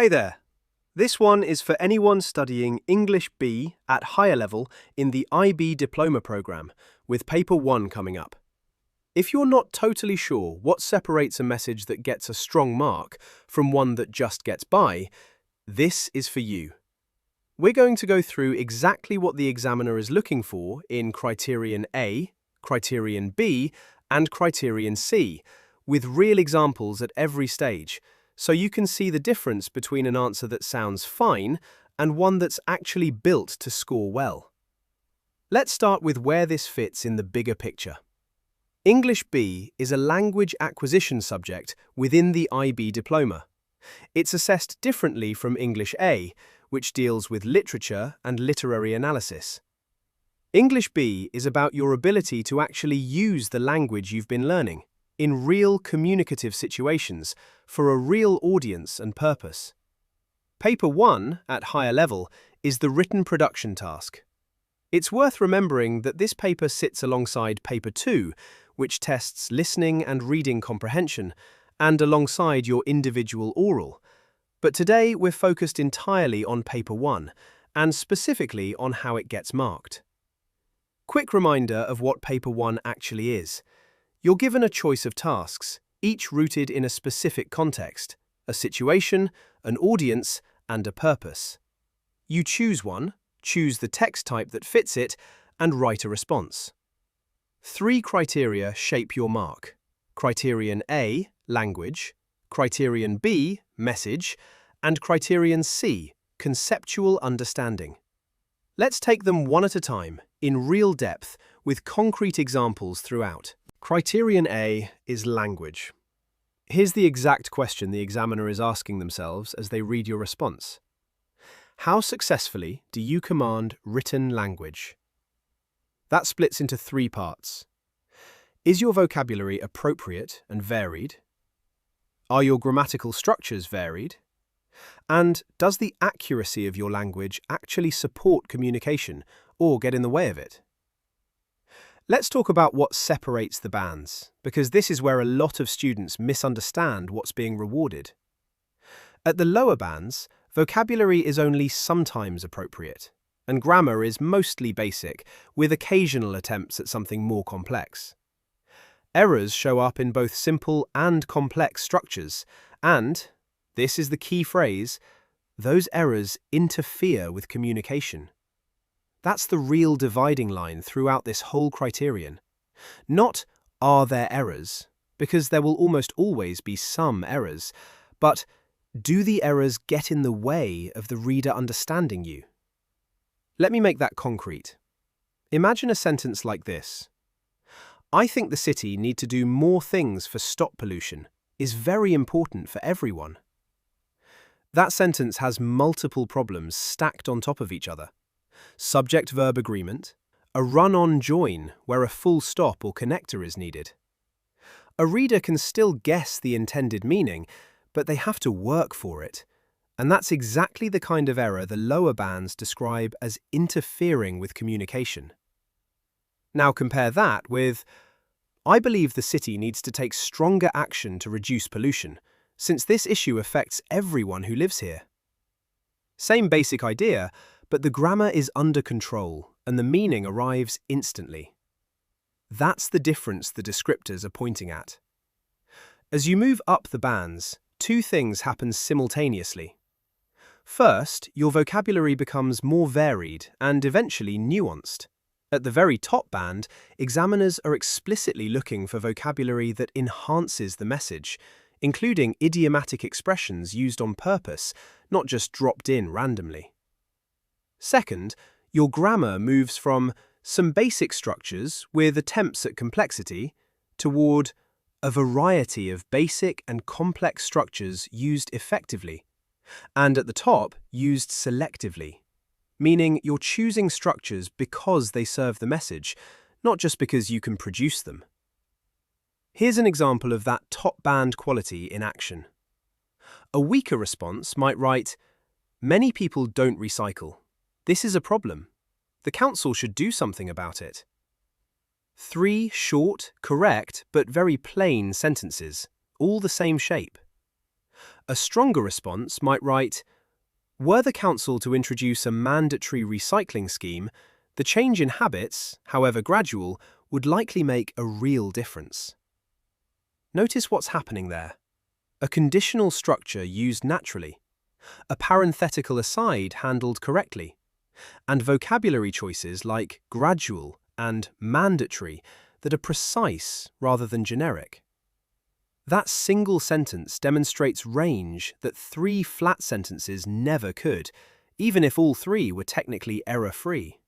Hey there. This one is for anyone studying English B at higher level in the IB Diploma program, with Paper 1 coming up. If you're not totally sure what separates a message that gets a strong mark from one that just gets by, this is for you. We're going to go through exactly what the examiner is looking for in Criterion A, Criterion B, and Criterion C, with real examples at every stage, so you can see the difference between an answer that sounds fine and one that's actually built to score well. Let's start with where this fits in the bigger picture. English B is a language acquisition subject within the IB Diploma. It's assessed differently from English A, which deals with literature and literary analysis. English B is about your ability to actually use the language you've been learning in real communicative situations for a real audience and purpose. Paper 1, at higher level, is the written production task. It's worth remembering that this paper sits alongside Paper 2, which tests listening and reading comprehension, and alongside your individual oral. But today we're focused entirely on Paper 1, and specifically on how it gets marked. Quick reminder of what Paper 1 actually is. You're given a choice of tasks, each rooted in a specific context, a situation, an audience, and a purpose. You choose one, choose the text type that fits it, and write a response. 3 criteria shape your mark: Criterion A, language; Criterion B, message; and Criterion C, conceptual understanding. Let's take them one at a time, in real depth, with concrete examples throughout. Criterion A is language. Here's the exact question the examiner is asking themselves as they read your response. How successfully do you command written language? That splits into 3 parts. Is your vocabulary appropriate and varied? Are your grammatical structures varied? And does the accuracy of your language actually support communication or get in the way of it? Let's talk about what separates the bands, because this is where a lot of students misunderstand what's being rewarded. At the lower bands, vocabulary is only sometimes appropriate, and grammar is mostly basic, with occasional attempts at something more complex. Errors show up in both simple and complex structures, and, this is the key phrase, those errors interfere with communication. That's the real dividing line throughout this whole criterion. Not, are there errors, because there will almost always be some errors, but do the errors get in the way of the reader understanding you? Let me make that concrete. Imagine a sentence like this. I think the city need to do more things for stop pollution is very important for everyone. That sentence has multiple problems stacked on top of each other. Subject-verb agreement, a run-on join where a full stop or connector is needed. A reader can still guess the intended meaning, but they have to work for it, and that's exactly the kind of error the lower bands describe as interfering with communication. Now compare that with, I believe the city needs to take stronger action to reduce pollution, since this issue affects everyone who lives here. Same basic idea, but the grammar is under control and the meaning arrives instantly. That's the difference the descriptors are pointing at. As you move up the bands, 2 things happen simultaneously. First, your vocabulary becomes more varied and eventually nuanced. At the very top band, examiners are explicitly looking for vocabulary that enhances the message, including idiomatic expressions used on purpose, not just dropped in randomly. Second, your grammar moves from some basic structures with attempts at complexity toward a variety of basic and complex structures used effectively, and at the top, used selectively, meaning you're choosing structures because they serve the message, not just because you can produce them. Here's an example of that top band quality in action. A weaker response might write, many people don't recycle. This is a problem. The council should do something about it. 3 short, correct, but very plain sentences, all the same shape. A stronger response might write, were the council to introduce a mandatory recycling scheme, the change in habits, however gradual, would likely make a real difference. Notice what's happening there. A conditional structure used naturally, a parenthetical aside handled correctly, and vocabulary choices like gradual and mandatory that are precise rather than generic. That single sentence demonstrates range that 3 flat sentences never could, even if all 3 were technically error-free.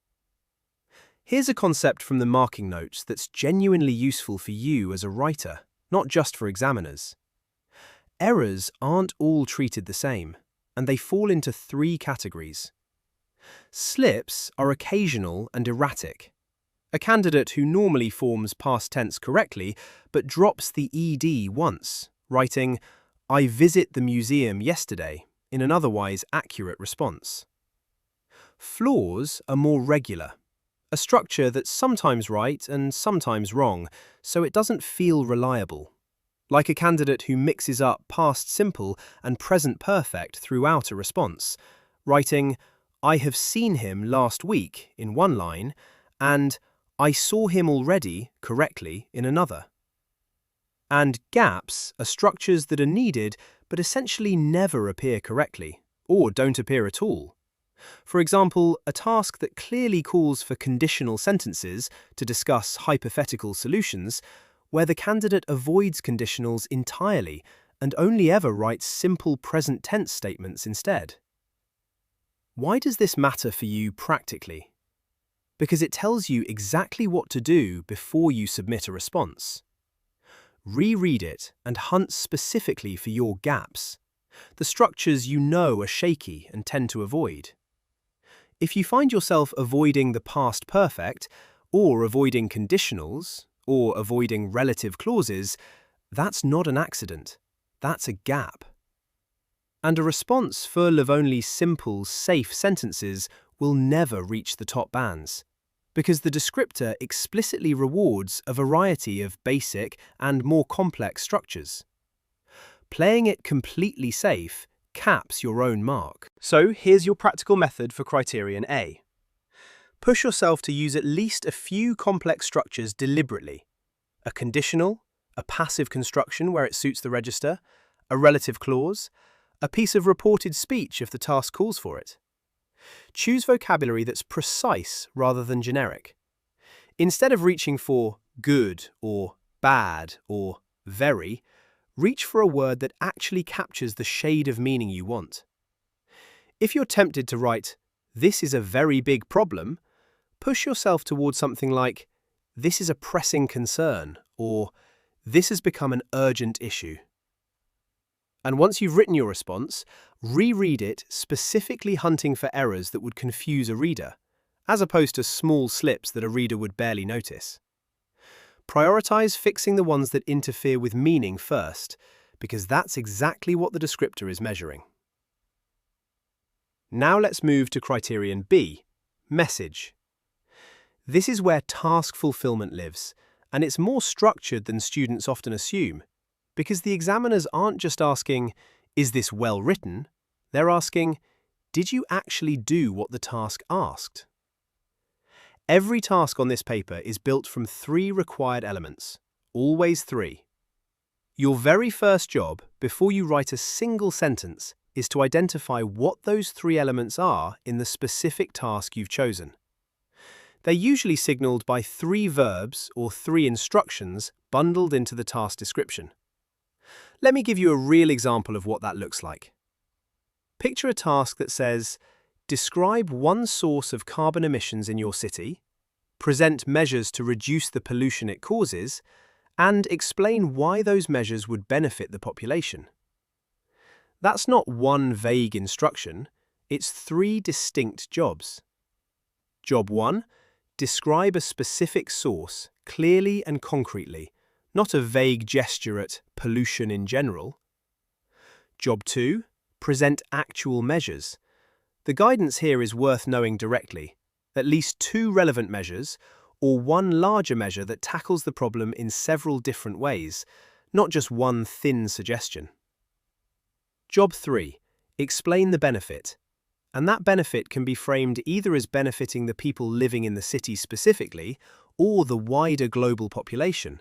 Here's a concept from the marking notes that's genuinely useful for you as a writer, not just for examiners. Errors aren't all treated the same, and they fall into 3 categories. Slips are occasional and erratic. A candidate who normally forms past tense correctly but drops the ed once, writing, I visit the museum yesterday, in an otherwise accurate response. Flaws are more regular, a structure that's sometimes right and sometimes wrong, so it doesn't feel reliable. Like a candidate who mixes up past simple and present perfect throughout a response, writing, I have seen him last week in one line, and I saw him already correctly in another. And gaps are structures that are needed but essentially never appear correctly, or don't appear at all. For example, a task that clearly calls for conditional sentences to discuss hypothetical solutions, where the candidate avoids conditionals entirely and only ever writes simple present tense statements instead. Why does this matter for you practically? Because it tells you exactly what to do before you submit a response. Reread it and hunt specifically for your gaps, the structures you know are shaky and tend to avoid. If you find yourself avoiding the past perfect, or avoiding conditionals, or avoiding relative clauses, that's not an accident. That's a gap. And a response full of only simple, safe sentences will never reach the top bands, because the descriptor explicitly rewards a variety of basic and more complex structures. Playing it completely safe caps your own mark. So here's your practical method for Criterion A. Push yourself to use at least a few complex structures deliberately. A conditional, a passive construction where it suits the register, a relative clause, a piece of reported speech if the task calls for it. Choose vocabulary that's precise rather than generic. Instead of reaching for good or bad or very, reach for a word that actually captures the shade of meaning you want. If you're tempted to write, this is a very big problem, push yourself towards something like, this is a pressing concern, or this has become an urgent issue. And once you've written your response, reread it specifically hunting for errors that would confuse a reader, as opposed to small slips that a reader would barely notice. Prioritize fixing the ones that interfere with meaning first, because that's exactly what the descriptor is measuring. Now let's move to Criterion B, message. This is where task fulfillment lives, and it's more structured than students often assume, because the examiners aren't just asking, is this well written? They're asking, did you actually do what the task asked? Every task on this paper is built from 3 required elements, always 3. Your very first job, before you write a single sentence, is to identify what those 3 elements are in the specific task you've chosen. They're usually signaled by 3 verbs or 3 instructions bundled into the task description. Let me give you a real example of what that looks like. Picture a task that says, describe one source of carbon emissions in your city, present measures to reduce the pollution it causes, and explain why those measures would benefit the population. That's not one vague instruction, it's 3 distinct jobs. Job 1, describe a specific source clearly and concretely, not a vague gesture at pollution in general. Job 2, present actual measures. The guidance here is worth knowing directly, at least 2 relevant measures, or one larger measure that tackles the problem in several different ways, not just one thin suggestion. Job 3. Explain the benefit. And that benefit can be framed either as benefiting the people living in the city specifically or the wider global population.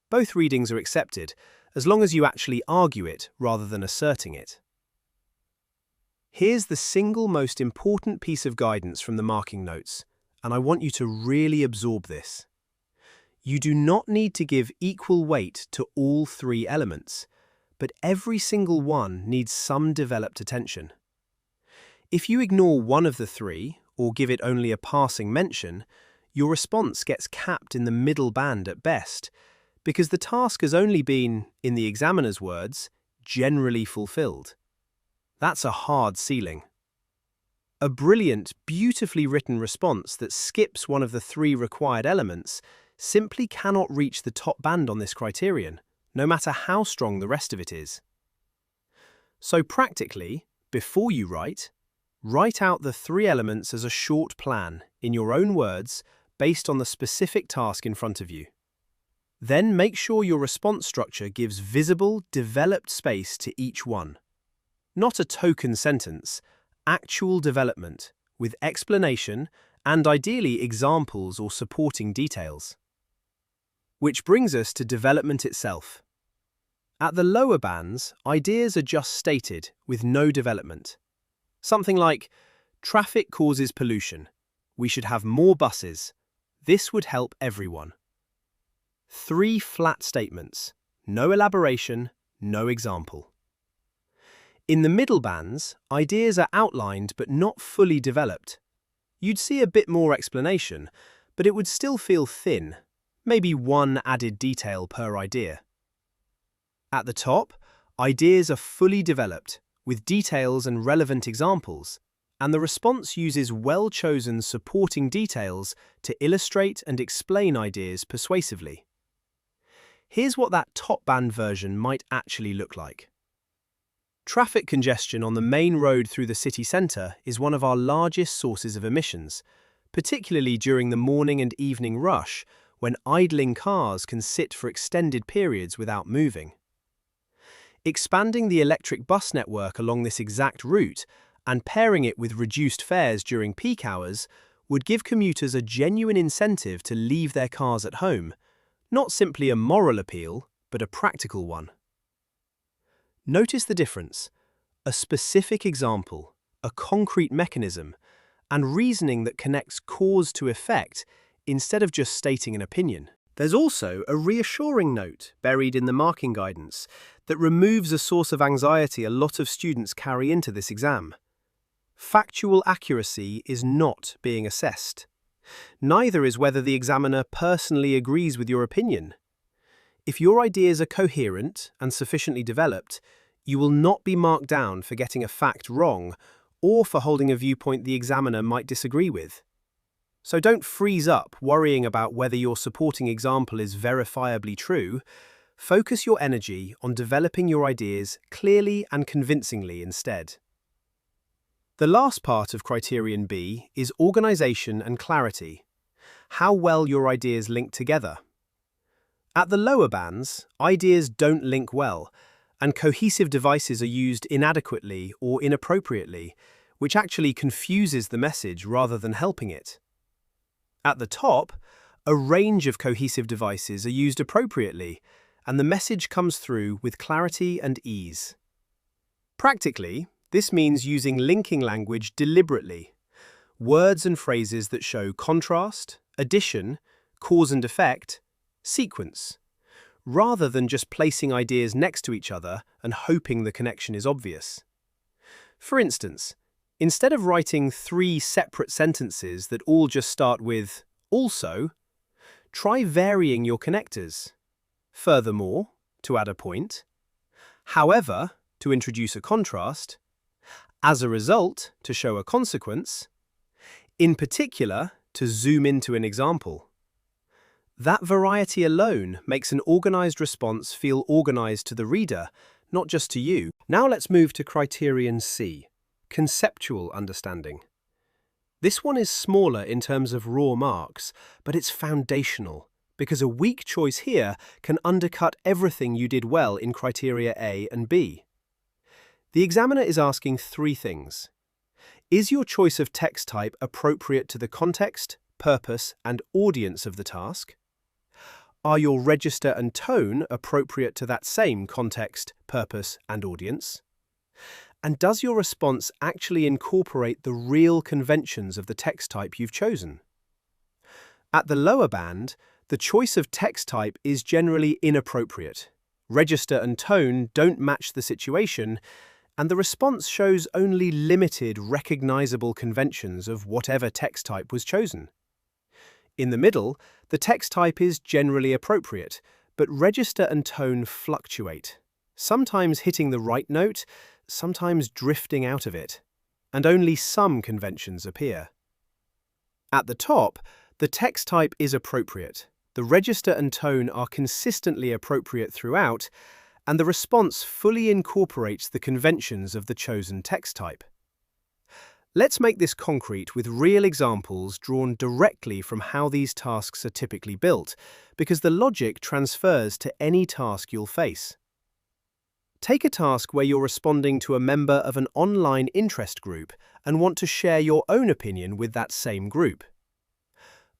Both readings are accepted, as long as you actually argue it rather than asserting it. Here's the single most important piece of guidance from the marking notes, and I want you to really absorb this. You do not need to give equal weight to all three elements, but every single one needs some developed attention. If you ignore one of the three, or give it only a passing mention, your response gets capped in the middle band at best, because the task has only been, in the examiner's words, generally fulfilled. That's a hard ceiling. A brilliant, beautifully written response that skips one of the three required elements simply cannot reach the top band on this criterion, no matter how strong the rest of it is. So practically, before you write out the three elements as a short plan, in your own words, based on the specific task in front of you. Then make sure your response structure gives visible, developed space to each one. Not a token sentence, actual development, with explanation and ideally examples or supporting details. Which brings us to development itself. At the lower bands, ideas are just stated with no development. Something like, traffic causes pollution. We should have more buses. This would help everyone. Three flat statements, no elaboration, no example. In the middle bands, ideas are outlined but not fully developed. You'd see a bit more explanation, but it would still feel thin, maybe one added detail per idea. At the top, ideas are fully developed, with details and relevant examples, and the response uses well-chosen supporting details to illustrate and explain ideas persuasively. Here's what that top band version might actually look like. Traffic congestion on the main road through the city centre is one of our largest sources of emissions, particularly during the morning and evening rush, when idling cars can sit for extended periods without moving. Expanding the electric bus network along this exact route and pairing it with reduced fares during peak hours would give commuters a genuine incentive to leave their cars at home, not simply a moral appeal, but a practical one. Notice the difference: a specific example, a concrete mechanism, and reasoning that connects cause to effect instead of just stating an opinion. There's also a reassuring note buried in the marking guidance that removes a source of anxiety a lot of students carry into this exam. Factual accuracy is not being assessed. Neither is whether the examiner personally agrees with your opinion. If your ideas are coherent and sufficiently developed, you will not be marked down for getting a fact wrong or for holding a viewpoint the examiner might disagree with. So don't freeze up worrying about whether your supporting example is verifiably true. Focus your energy on developing your ideas clearly and convincingly instead. The last part of Criterion B is organization and clarity, how well your ideas link together. At the lower bands, ideas don't link well, and cohesive devices are used inadequately or inappropriately, which actually confuses the message rather than helping it. At the top, a range of cohesive devices are used appropriately, and the message comes through with clarity and ease. Practically, this means using linking language deliberately, words and phrases that show contrast, addition, cause and effect, sequence, rather than just placing ideas next to each other and hoping the connection is obvious. For instance, instead of writing three separate sentences that all just start with also, try varying your connectors. Furthermore, to add a point. However, to introduce a contrast. As a result, to show a consequence. In particular, to zoom into an example. That variety alone makes an organized response feel organized to the reader, not just to you. Now let's move to Criterion C, conceptual understanding. This one is smaller in terms of raw marks, but it's foundational, because a weak choice here can undercut everything you did well in Criteria A and B. The examiner is asking three things. Is your choice of text type appropriate to the context, purpose, and audience of the task? Are your register and tone appropriate to that same context, purpose, and audience? And does your response actually incorporate the real conventions of the text type you've chosen? At the lower band, the choice of text type is generally inappropriate. Register and tone don't match the situation, and the response shows only limited recognizable conventions of whatever text type was chosen. In the middle, the text type is generally appropriate, but register and tone fluctuate, sometimes hitting the right note, sometimes drifting out of it, and only some conventions appear. At the top, the text type is appropriate, the register and tone are consistently appropriate throughout, and the response fully incorporates the conventions of the chosen text type. Let's make this concrete with real examples drawn directly from how these tasks are typically built, because the logic transfers to any task you'll face. Take a task where you're responding to a member of an online interest group and want to share your own opinion with that same group.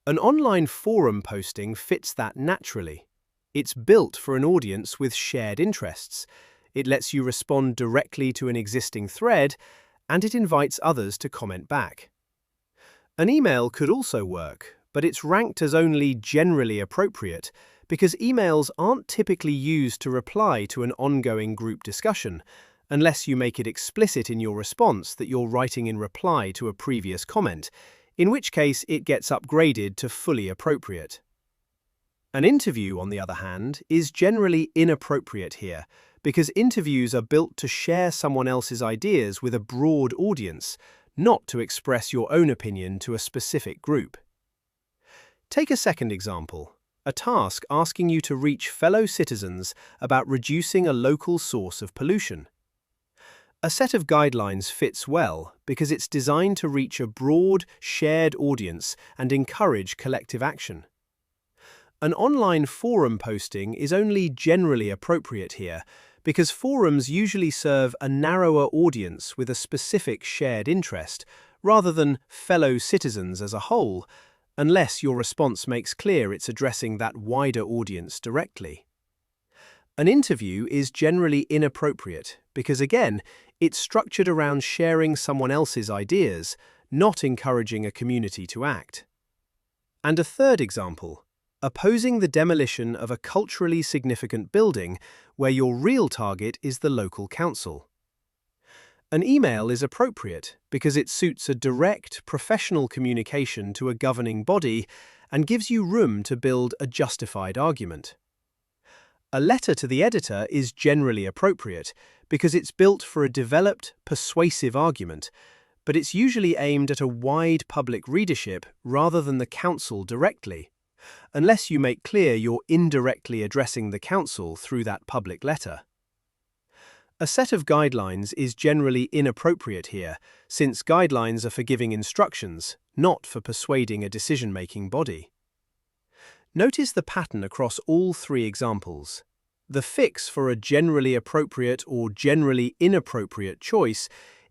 An online forum posting fits that naturally. It's built for an audience with shared interests. It lets you respond directly to an existing thread, and it invites others to comment back. An email could also work, but it's ranked as only generally appropriate because emails aren't typically used to reply to an ongoing group discussion, unless you make it explicit in your response that you're writing in reply to a previous comment, in which case it gets upgraded to fully appropriate. An interview, on the other hand, is generally inappropriate here, because interviews are built to share someone else's ideas with a broad audience, not to express your own opinion to a specific group. Take a second example, a task asking you to reach fellow citizens about reducing a local source of pollution. A set of guidelines fits well because it's designed to reach a broad, shared audience and encourage collective action. An online forum posting is only generally appropriate here because forums usually serve a narrower audience with a specific shared interest, rather than fellow citizens as a whole, unless your response makes clear it's addressing that wider audience directly. An interview is generally inappropriate because, again, it's structured around sharing someone else's ideas, not encouraging a community to act. And a third example, opposing the demolition of a culturally significant building where your real target is the local council. An email is appropriate because it suits a direct, professional communication to a governing body and gives you room to build a justified argument. A letter to the editor is generally appropriate because it's built for a developed, persuasive argument, but it's usually aimed at a wide public readership rather than the council directly, unless you make clear you're indirectly addressing the council through that public letter. A set of guidelines is generally inappropriate here, since guidelines are for giving instructions, not for persuading a decision-making body. Notice the pattern across all three examples. The fix for a generally appropriate or generally inappropriate choice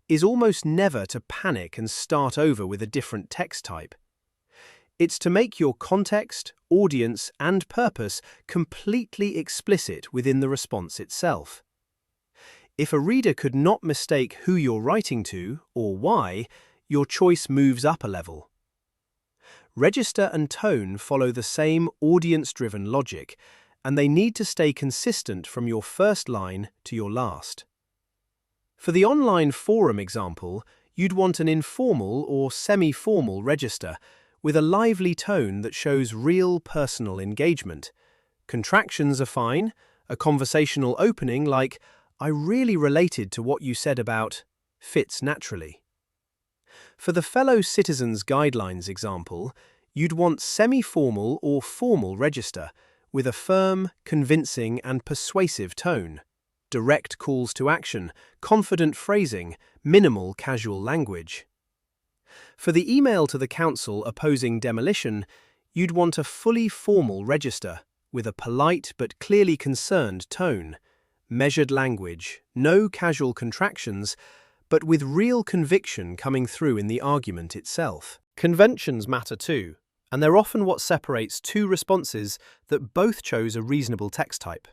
is almost never to panic and start over with a different text type. It's to make your context, audience, and purpose completely explicit within the response itself. If a reader could not mistake who you're writing to, or why, your choice moves up a level. Register and tone follow the same audience-driven logic, and they need to stay consistent from your first line to your last. For the online forum example, you'd want an informal or semi-formal register with a lively tone that shows real personal engagement. Contractions are fine, a conversational opening like, "I really related to what you said about," fits naturally. For the fellow citizens guidelines example, you'd want semi-formal or formal register with a firm, convincing, and persuasive tone, direct calls to action, confident phrasing, minimal casual language. For the email to the council opposing demolition, you'd want a fully formal register with a polite but clearly concerned tone, measured language, no casual contractions, but with real conviction coming through in the argument itself. Conventions matter too, and they're often what separates two responses that both chose a reasonable text type.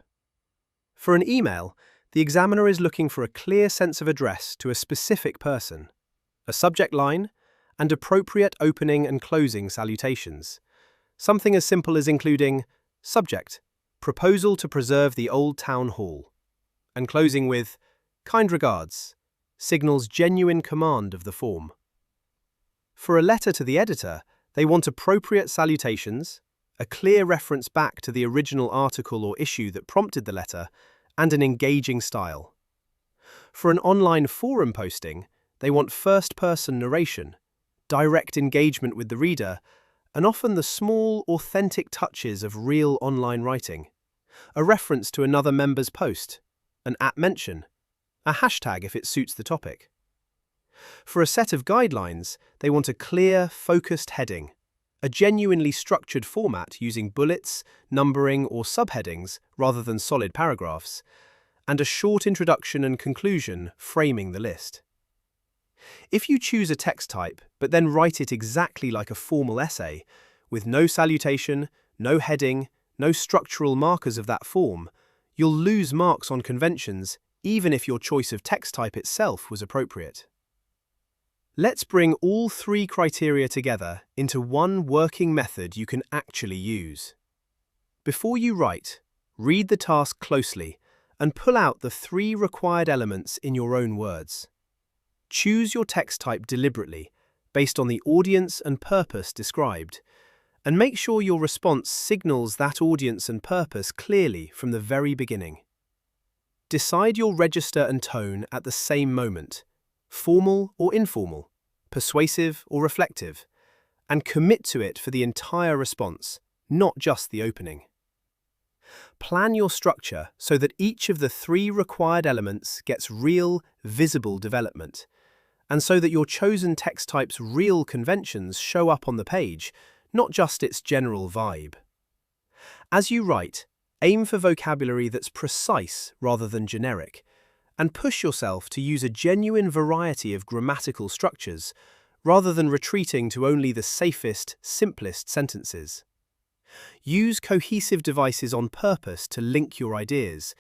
For an email, the examiner is looking for a clear sense of address to a specific person, a subject line, and appropriate opening and closing salutations. Something as simple as including subject, proposal to preserve the old town hall, and closing with kind regards, signals genuine command of the form. For a letter to the editor, they want appropriate salutations, a clear reference back to the original article or issue that prompted the letter, and an engaging style. For an online forum posting, they want first-person narration, direct engagement with the reader, and often the small, authentic touches of real online writing. A reference to another member's post, an @mention, a hashtag if it suits the topic. For a set of guidelines, they want a clear, focused heading, a genuinely structured format using bullets, numbering, or subheadings rather than solid paragraphs, and a short introduction and conclusion framing the list. If you choose a text type, but then write it exactly like a formal essay, with no salutation, no heading, no structural markers of that form, you'll lose marks on conventions even if your choice of text type itself was appropriate. Let's bring all three criteria together into one working method you can actually use. Before you write, read the task closely and pull out the three required elements in your own words. Choose your text type deliberately, based on the audience and purpose described, and make sure your response signals that audience and purpose clearly from the very beginning. Decide your register and tone at the same moment, formal or informal, persuasive or reflective, and commit to it for the entire response, not just the opening. Plan your structure so that each of the three required elements gets real, visible development, and so that your chosen text type's real conventions show up on the page, not just its general vibe. As you write, aim for vocabulary that's precise rather than generic, and push yourself to use a genuine variety of grammatical structures, rather than retreating to only the safest, simplest sentences. Use cohesive devices on purpose to link your ideas,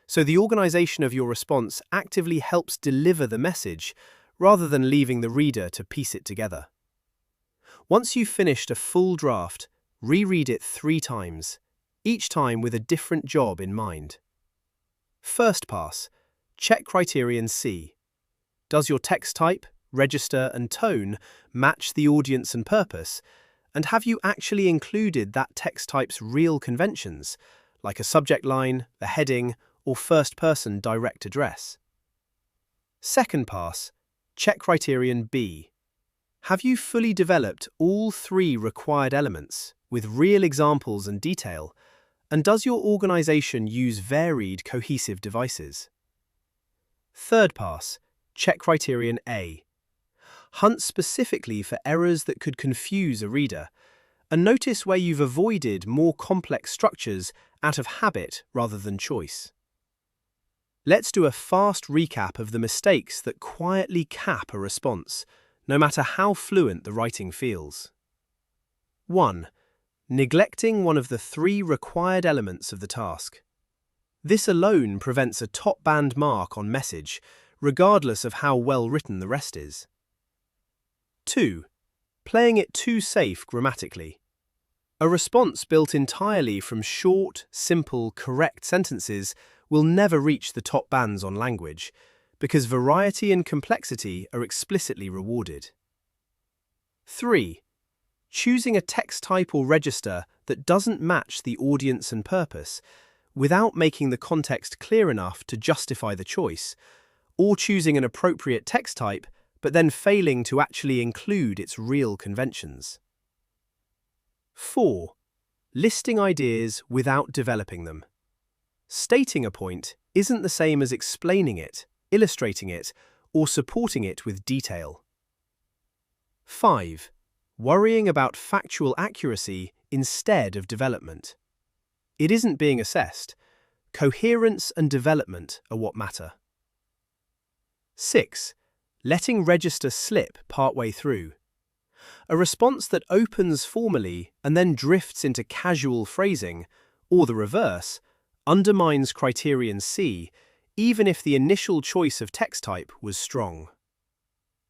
so the organization of your response actively helps deliver the message, rather than leaving the reader to piece it together. Once you've finished a full draft, reread it 3 times, each time with a different job in mind. First pass, check Criterion C. Does your text type, register, and tone match the audience and purpose? And have you actually included that text type's real conventions, like a subject line, a heading, or first-person direct address? Second pass, check Criterion B. Have you fully developed all 3 required elements, with real examples and detail? And does your organization use varied, cohesive devices? Third pass, check Criterion A. Hunt specifically for errors that could confuse a reader, and notice where you've avoided more complex structures out of habit rather than choice. Let's do a fast recap of the mistakes that quietly cap a response, no matter how fluent the writing feels. 1. Neglecting one of the 3 required elements of the task. This alone prevents a top-band mark on message, regardless of how well written the rest is. 2. Playing it too safe grammatically. A response built entirely from short, simple, correct sentences will never reach the top bands on language, because variety and complexity are explicitly rewarded. 3. Choosing a text type or register that doesn't match the audience and purpose, without making the context clear enough to justify the choice, or choosing an appropriate text type but then failing to actually include its real conventions. 4. Listing ideas without developing them. Stating a point isn't the same as explaining it, illustrating it, or supporting it with detail. 5. Worrying about factual accuracy instead of development. It isn't being assessed. Coherence and development are what matter. 6. Letting register slip partway through. A response that opens formally and then drifts into casual phrasing, or the reverse, undermines Criterion C, even if the initial choice of text type was strong.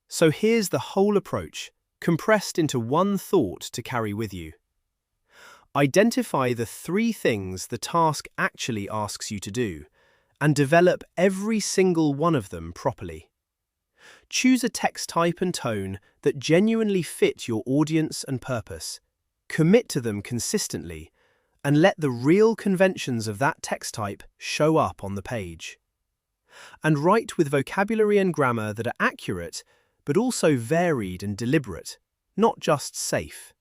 So here's the whole approach, compressed into one thought to carry with you. Identify the 3 things the task actually asks you to do, and develop every single one of them properly. Choose a text type and tone that genuinely fit your audience and purpose. Commit to them consistently, and let the real conventions of that text type show up on the page. And write with vocabulary and grammar that are accurate, but also varied and deliberate, not just safe.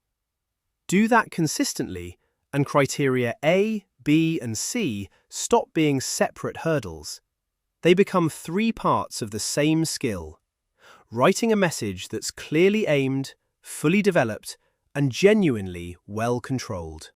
Do that consistently, and criteria A, B, and C stop being separate hurdles. They become 3 parts of the same skill: writing a message that's clearly aimed, fully developed, and genuinely well controlled.